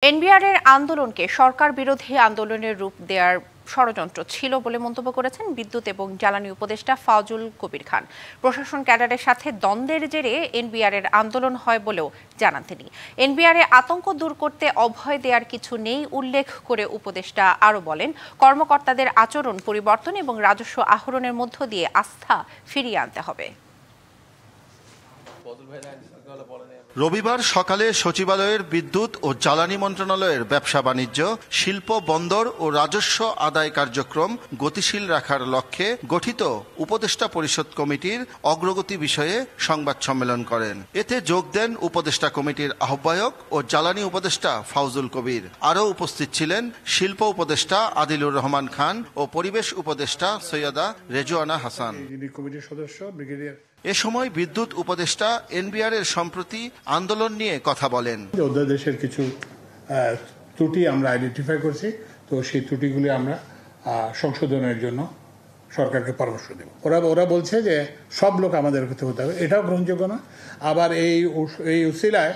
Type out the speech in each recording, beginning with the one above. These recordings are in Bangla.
এনবিআরের আন্দোলনকে সরকার বিরোধী আন্দোলনের রূপ দেওয়ার ষড়যন্ত্র ছিল বলে মন্তব্য করেছেন বিদ্যুৎ এবং জ্বালানি উপদেষ্টা ফাউজুল কবির খান। প্রশাসন ক্যাডারের সাথে দ্বন্দ্বের জেরে এনবিআরের আন্দোলন হয় বলেও জানান তিনি। এনবিআরে আতঙ্ক দূর করতে অভয় দেওয়ার কিছু নেই উল্লেখ করে উপদেষ্টা আরও বলেন, কর্মকর্তাদের আচরণ পরিবর্তন এবং রাজস্ব আহরণের মধ্য দিয়ে আস্থা ফিরিয়ে আনতে হবে। রবিবার সকালে সচিবালয়ের বিদ্যুৎ ও জ্বালানি মন্ত্রণালয়ের ব্যবসা বাণিজ্য, শিল্প, বন্দর ও রাজস্ব আদায় কার্যক্রম গতিশীল রাখার লক্ষ্যে গঠিত উপদেষ্টা পরিষদ কমিটির অগ্রগতি বিষয়ে সংবাদ সম্মেলন করেন। এতে যোগ দেন উপদেষ্টা কমিটির আহ্বায়ক ও জ্বালানি উপদেষ্টা ফাউজুল কবির। আরও উপস্থিত ছিলেন শিল্প উপদেষ্টা আদিলুর রহমান খান ও পরিবেশ উপদেষ্টা সৈয়দা রেজওয়ানা হাসান। এ সময় বিদ্যুৎ উপদেষ্টা এনবিআরের সম্প্রতি আন্দোলন নিয়ে কথা বলেন। অধ্যাদেশের কিছু ত্রুটি আমরা আইডেন্টিফাই করছি, তো সেই ত্রুটিগুলি আমরা সংশোধনের জন্য সরকারকে পরামর্শ দেব। ওরা বলছে যে সব লোক আমাদের হতে হবে, এটাও গ্রহণযোগ্য না। আবার এই উসিলায়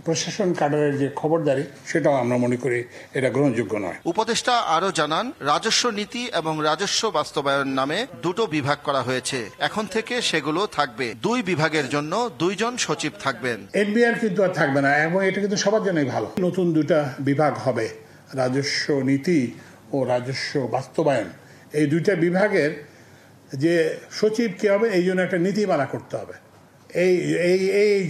প্রশাসন কাডারের যে খবরদারি, সেটাও আমরা মনে করি এটা গ্রহণযোগ্য নয়। উপদেষ্টা আরও জানান, রাজস্ব নীতি এবং রাজস্ব বাস্তবায়ন নামে দুটো বিভাগ করা হয়েছে। এখন থেকে সেগুলো থাকবে। দুই বিভাগের জন্য 2 জন সচিব থাকবেন। এনবিআর কিন্তু আর থাকবে না, এবং এটা কিন্তু সবার জন্যই ভালো। নতুন 2টা বিভাগ হবে, রাজস্ব নীতি ও রাজস্ব বাস্তবায়ন। এই 2টা বিভাগের যে সচিব কি হবে, এই জন্য একটা নীতিমালা করতে হবে। এই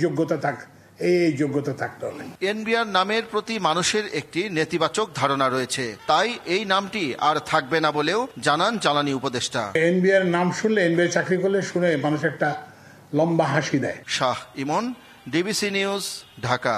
যোগ্যতা থাকতে হবে। এনবিআর নামের প্রতি মানুষের একটি নেতিবাচক ধারণা রয়েছে, তাই এই নামটি আর থাকবে না বলেও জানান জ্বালানি উপদেষ্টা। এনবিআর নাম শুনলে, এনবিআর চাকরি করলে শুনে মানুষ একটা লম্বা হাসি দেয়। শাহ ইমন, ডিবিসি নিউজ, ঢাকা।